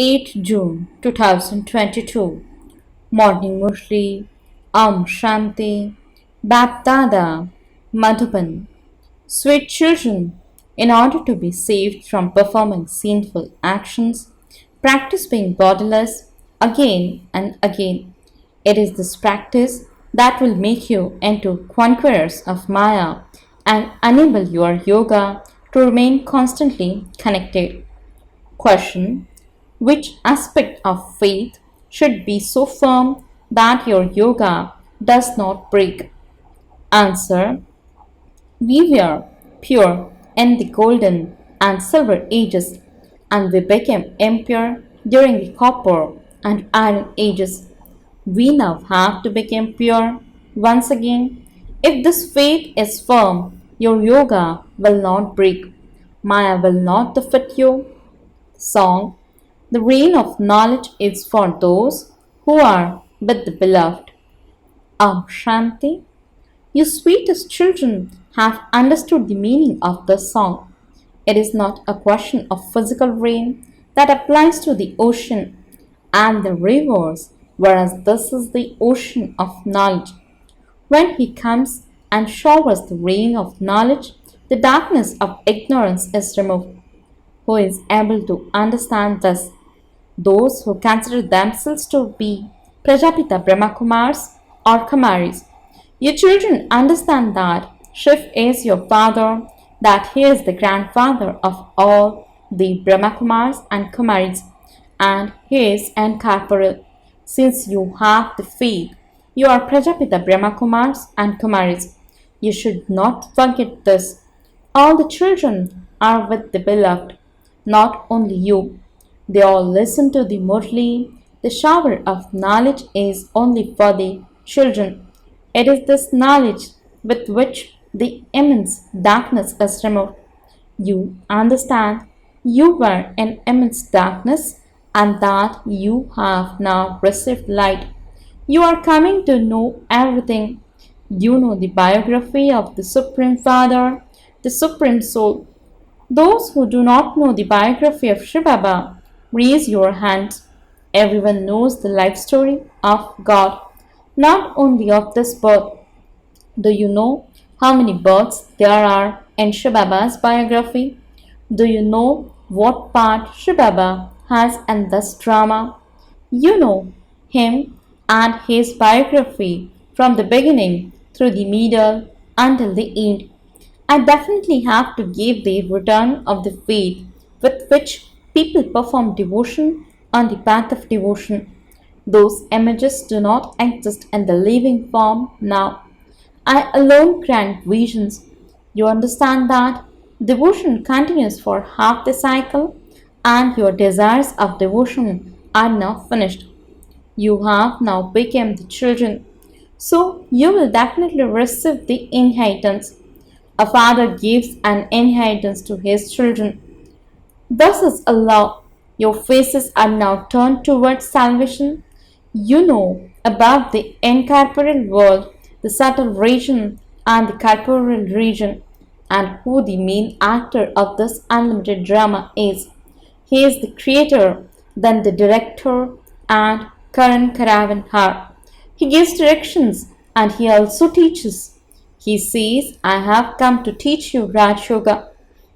8 June 2022. Morning Murli, Shanti, BapDada, Madhuban. Sweet children, in order to be saved from performing sinful actions, practice being bodiless again and again. It is this practice that will make you into conquerors of Maya and enable your yoga to remain constantly connected. Question: which aspect of faith should be so firm that your yoga does not break? Answer: we were pure in the golden and silver ages, and we became impure during the copper and iron ages. We now have to become pure once again. If this faith is firm, your yoga will not break. Maya will not defeat you. Song: the reign of knowledge is for those who are with the beloved. Shanti. You sweetest children have understood the meaning of this song. It is not a question of physical rain that applies to the ocean and the rivers, whereas this is the ocean of knowledge. When he comes and showers the rain of knowledge, the darkness of ignorance is removed. Who is able to understand this? Those who consider themselves to be Prajapita Brahma Kumaris or Kumaris. Your children understand that Shiv is your father, that he is the grandfather of all the Brahma Kumaris and Kumaris, and he is incorporeal. Since you have the faith, you are Prajapita Brahma Kumaris and Kumaris. You should not forget this. All the children are with the beloved, not only you. They all listen to the Murli. The shower of knowledge is only for the children. It is this knowledge with which the immense darkness is removed. You understand you were in immense darkness and that you have now received light. You are coming to know everything. You know the biography of the Supreme Father, the Supreme Soul. Those who do not know the biography of shivbaba, raise your hands. Everyone knows the life story of God, not only of this birth. Do you know how many births there are in shivbaba's biography? Do you know what part shivbaba has in this drama? You know him and his biography from the beginning through the middle until the end. I definitely have to give the return of the faith with which people perform devotion on the path of devotion. Those images do not exist in the living form now. I alone grant visions. You understand that devotion continues for half the cycle and your desires of devotion are now finished. You have now become the children. So you will definitely receive the inheritance. A father gives an inheritance to his children. Thus is Allah. Your faces are now turned towards salvation. You know about the incorporeal world, the subtle region, and the corporeal region, and who the main actor of this unlimited drama is. He is the creator, then the director, and Karan Karavan. He gives directions and he also teaches. He says, I have come to teach you Raj Yoga.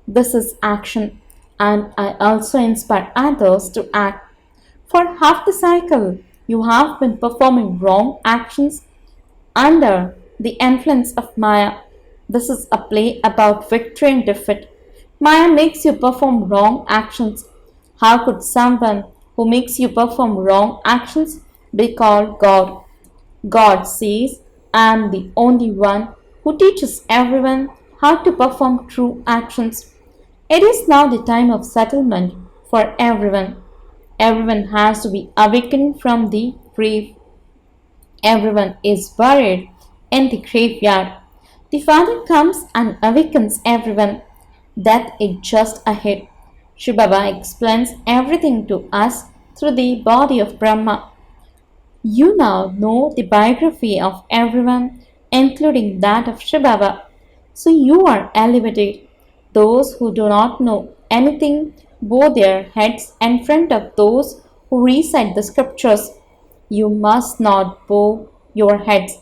This is action, and I also inspire others to act. For half the cycle, you have been performing wrong actions under the influence of Maya. This is a play about victory and defeat. Maya makes you perform wrong actions. How could someone who makes you perform wrong actions be called God? God says, I am the only one who teaches everyone how to perform true actions. It is now the time of settlement for everyone. Everyone has to be awakened from the grave. Everyone is buried in the graveyard. The Father comes and awakens everyone. Death is just ahead. Shivbaba explains everything to us through the body of Brahma. You now know the biography of everyone, including that of Shivbaba. So you are elevated. Those who do not know anything bow their heads in front of those who recite the scriptures. You must not bow your heads.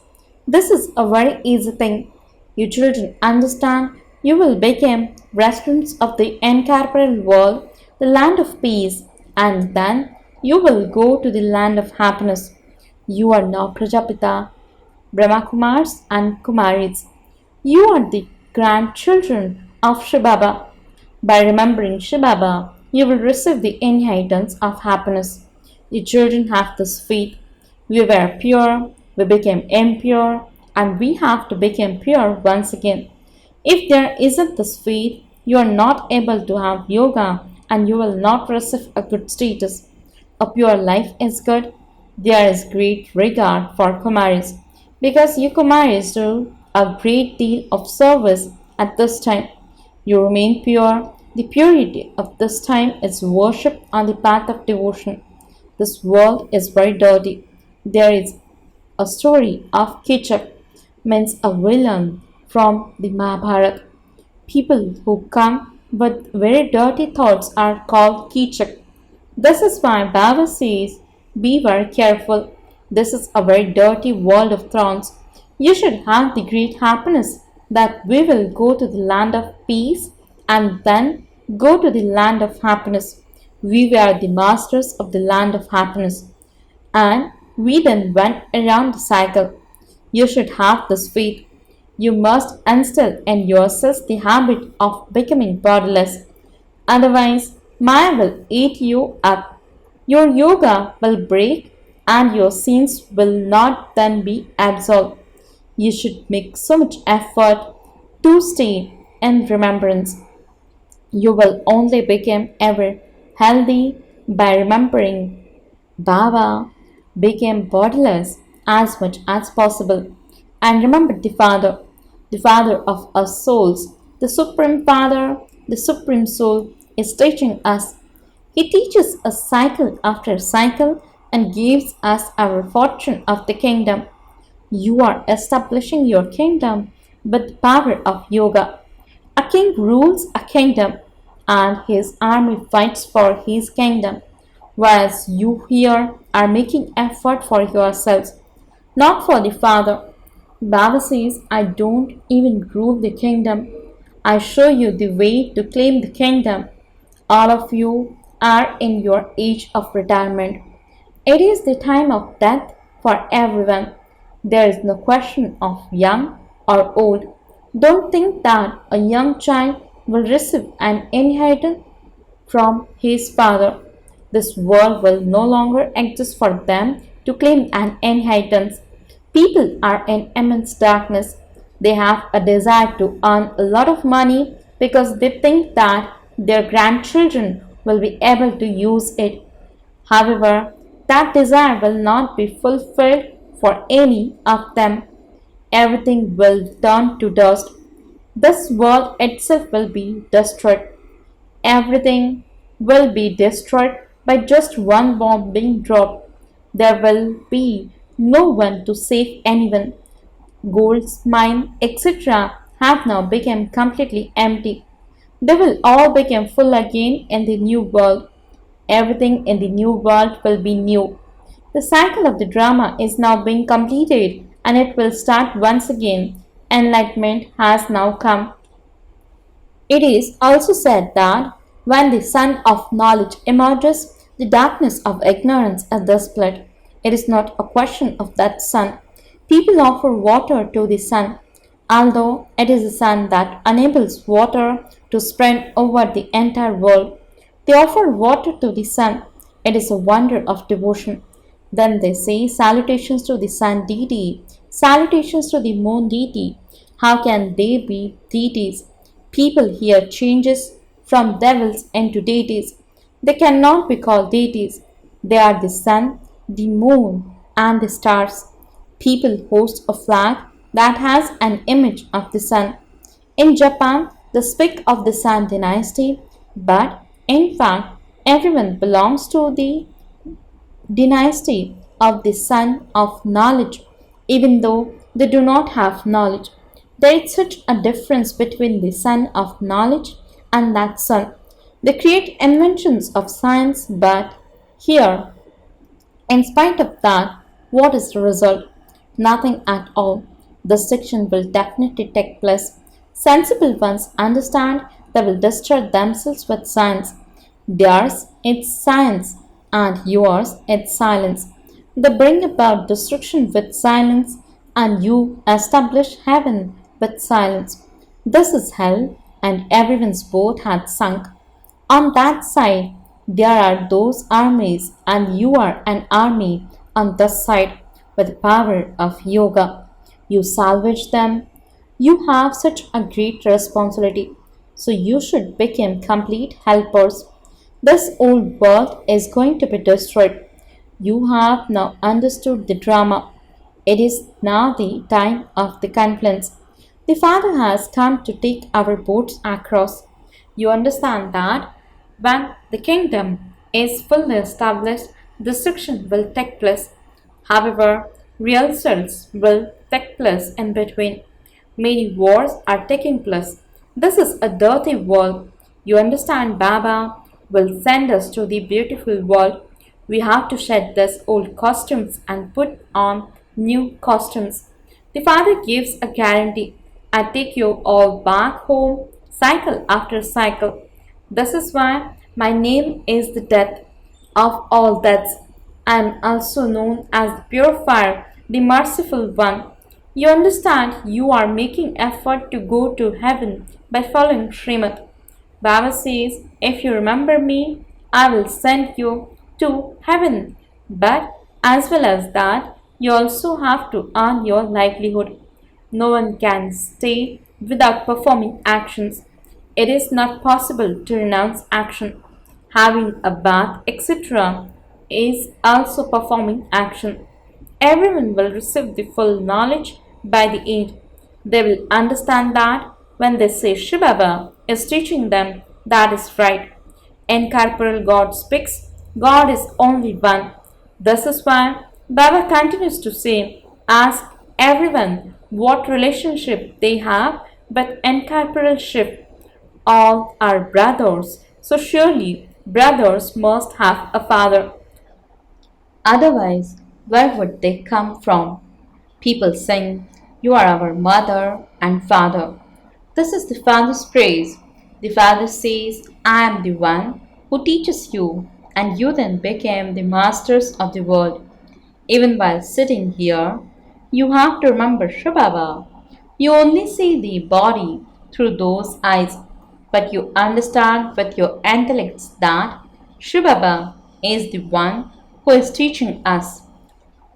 This is a very easy thing. You children understand you will become residents of the incorporeal world, the land of peace, and then you will go to the land of happiness. You are now Prajapita, Brahma Kumaris and Kumaris. You are the grandchildren of shivbaba. By remembering shivbaba, you will receive the inheritance of happiness. The children have this faith. We were pure, we became impure, and we have to become pure once again. If there isn't this faith, you are not able to have yoga and you will not receive a good status. A pure life is good. There is great regard for Kumaris because you Kumaris do a great deal of service at this time. You remain pure. The purity of this time is worship on the path of devotion. This world is very dirty. There is a story of Kichak, means a villain from the Mahabharata. People who come with very dirty thoughts are called Kichak. This is why Baba says, be very careful. This is a very dirty world of thorns. You should have the great happiness that we will go to the land of peace and then go to the land of happiness. We were the masters of the land of happiness. And we then went around the cycle. You should have this faith. You must instill in yourselves the habit of becoming bodiless. Otherwise, Maya will eat you up. Your yoga will break and your sins will not then be absolved. You should make so much effort to stay in remembrance. You will only become ever healthy by remembering Baba became bodiless as much as possible. And remember the Father of our souls, the Supreme Father, the Supreme Soul is teaching us. He teaches us cycle after cycle and gives us our fortune of the kingdom. You are establishing your kingdom with the power of yoga. A king rules a kingdom and his army fights for his kingdom, whereas you here are making effort for yourselves, not for the Father. Baba says, I don't even rule the kingdom. I show you the way to claim the kingdom. All of you are in your age of retirement. It is the time of death for everyone. There is no question of young or old. Don't think that a young child will receive an inheritance from his father. This world will no longer exist for them to claim an inheritance. People are in immense darkness. They have a desire to earn a lot of money because they think that their grandchildren will be able to use it. However, that desire will not be fulfilled for any of them. Everything will turn to dust. This world itself will be destroyed. Everything will be destroyed by just one bomb being dropped. There will be no one to save anyone. Gold's mine, etc., have now become completely empty. They will all become full again in the new world. Everything in the new world will be new. The cycle of the drama is now being completed and it will start once again. Enlightenment has now come. It is also said that when the sun of knowledge emerges, the darkness of ignorance is thus split. It is not a question of that sun. People offer water to the sun, although it is the sun that enables water to spread over the entire world. They offer water to the sun. It is a wonder of devotion. Then they say salutations to the sun deity, salutations to the moon deity. How can they be deities? People here changes from devils into deities. They cannot be called deities. They are the sun, the moon, and the stars. People host a flag that has an image of the sun. In Japan, they speak of the Sun dynasty, but in fact, everyone belongs to the dynasty of the Sun of knowledge, even though they do not have knowledge. There is such a difference between the Sun of knowledge and that sun. They create inventions of science, but here, in spite of that, what is the result? Nothing at all. This section will definitely take place. Sensible ones understand they will destroy themselves with science. Theirs, it's science, and yours, it's silence. They bring about destruction with silence, and you establish heaven with silence. This is hell, and everyone's boat had sunk. On that side, there are those armies, and you are an army on this side with the power of yoga. You salvage them. You have such a great responsibility, so you should become complete helpers. This old world is going to be destroyed. You have now understood the drama. It is now the time of the confluence. The Father has come to take our boats across. You understand that when the kingdom is fully established, destruction will take place. However, real cells will take place in between. Many wars are taking place. This is a dirty world. You understand, Baba will send us to the beautiful world. We have to shed these old costumes and put on new costumes. The Father gives a guarantee. I take you all back home, cycle after cycle. This is why my name is the death of all deaths. I am also known as the purifier, the merciful one. You understand you are making effort to go to heaven by following Srimad. Baba says, if you remember me, I will send you to heaven. But as well as that, you also have to earn your livelihood. No one can stay without performing actions. It is not possible to renounce action. Having a bath, etc., is also performing action. Everyone will receive the full knowledge by the end. They will understand that when they say Shivbaba is teaching them, that is right. Incorporeal God speaks, God is only one. This is why Baba continues to say, ask everyone what relationship they have with incorporeal shift. All are brothers, so surely brothers must have a father. Otherwise, where would they come from? People sing, you are our mother and father. This is the Father's praise. The Father says, I am the one who teaches you, and you then became the masters of the world. Even while sitting here, you have to remember Shivbaba. You only see the body through those eyes, but you understand with your intellects that Shivbaba is the one who is teaching us.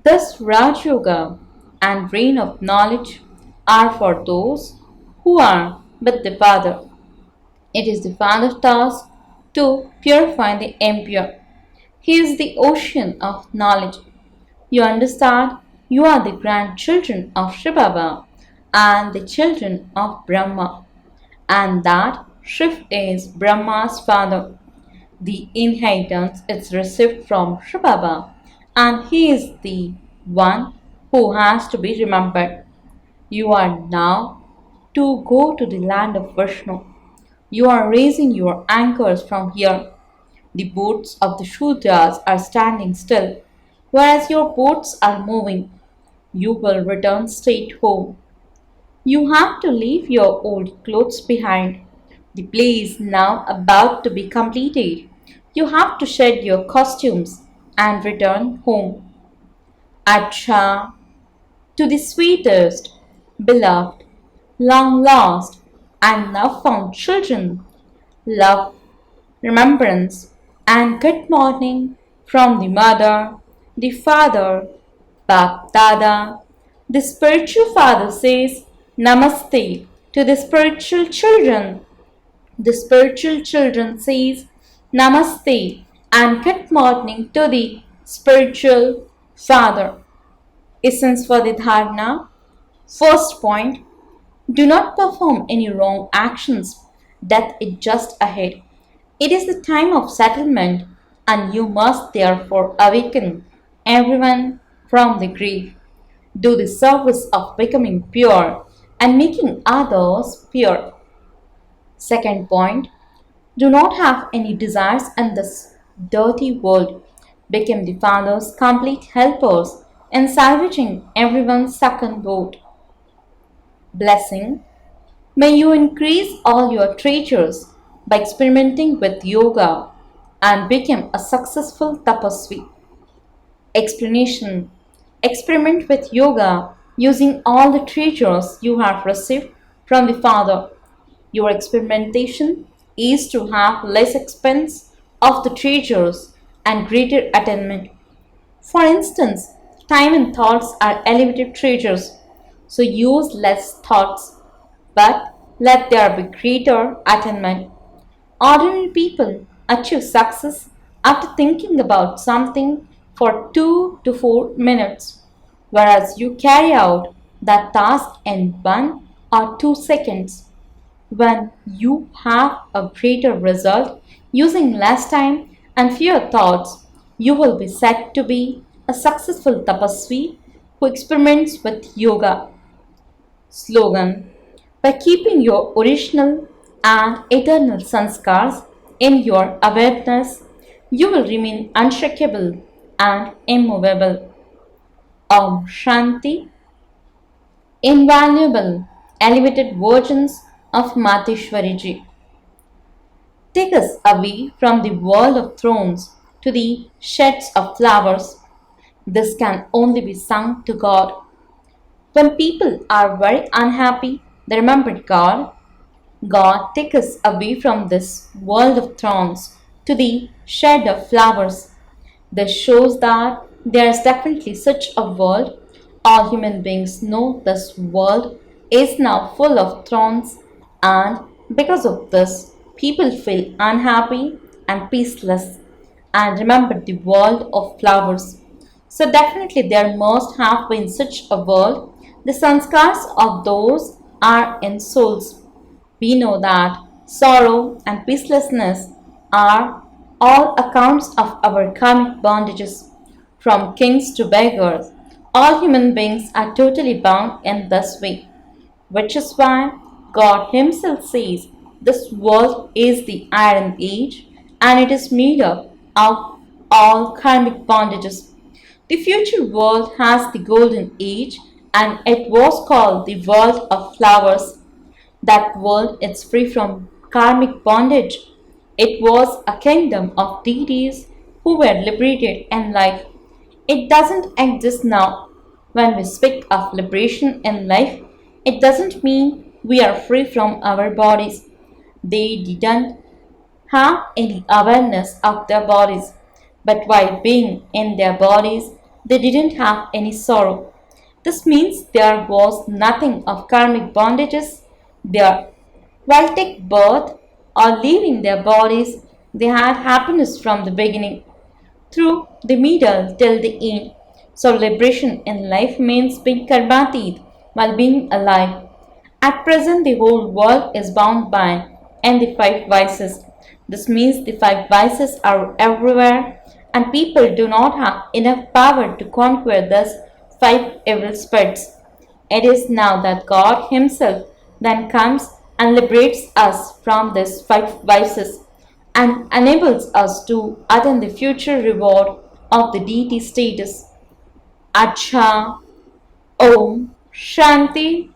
This Raj Yoga and reign of knowledge are for those who are with the Father. It is the Father's task to purify the impure. He is the ocean of knowledge. You understand, you are the grandchildren of Shivbaba and the children of Brahma, and that Shiv is Brahma's father. The inheritance is received from Shivbaba, and he is the one who has to be remembered. You are now to go to the land of Vishnu. You are raising your anchors from here. The boats of the Shudras are standing still, whereas your boats are moving. You will return straight home. You have to leave your old clothes behind. The play is now about to be completed. You have to shed your costumes and return home. Acha, to the sweetest, beloved, long lost, and now found children, love, remembrance, and good morning from the mother, the father, BapDada. The spiritual father says Namaste to the spiritual children. The spiritual children says Namaste and good morning to the spiritual father. Essence for the dharana. First point, do not perform any wrong actions. Death is just ahead. It is the time of settlement, and you must therefore awaken everyone from the grave. Do the service of becoming pure and making others pure. Second point, do not have any desires in this dirty world, become the Father's complete helpers in salvaging everyone's second boat. Blessing. May you increase all your treasures by experimenting with yoga and become a successful tapasvi. Explanation. Experiment with yoga using all the treasures you have received from the Father. Your experimentation is to have less expense of the treasures and greater attainment. For instance, time and thoughts are elevated treasures, so use less thoughts, but let there be greater attainment. Ordinary people achieve success after thinking about something for 2 to 4 minutes, whereas you carry out that task in 1 or 2 seconds. When you have a greater result using less time and fewer thoughts, you will be said to be a successful tapasvi who experiments with yoga. Slogan. By keeping your original and eternal sanskars in your awareness, you will remain unshakable and immovable. Om Shanti. Invaluable, elevated versions of Mateshwariji. Take us away from the world of thrones to the sheds of flowers. This can only be sung to God. When people are very unhappy, they remember God. God, take us away from this world of thorns to the shed of flowers. This shows that there is definitely such a world. All human beings know this world is now full of thorns, and because of this, people feel unhappy and peaceless and remember the world of flowers. So, definitely, there must have been such a world. The sanskars of those are in souls. We know that sorrow and peacelessness are all accounts of our karmic bondages. From kings to beggars, all human beings are totally bound in this way, which is why God Himself says this world is the Iron Age and it is made up of all karmic bondages. The future world has the Golden Age and it was called the world of flowers. That world is free from karmic bondage. It was a kingdom of deities who were liberated in life. It doesn't exist now. When we speak of liberation in life, it doesn't mean we are free from our bodies. They didn't have any awareness of their bodies, but while being in their bodies, they didn't have any sorrow. This means there was nothing of karmic bondages there. While take birth or leaving their bodies, they had happiness from the beginning, through the middle till the end. So liberation in life means being karmatit while being alive. At present, the whole world is bound by and the five vices. This means the five vices are everywhere, and people do not have enough power to conquer these five evil spirits. It is now that God Himself then comes and liberates us from these five vices and enables us to attain the future reward of the deity status. Acha Om Shanti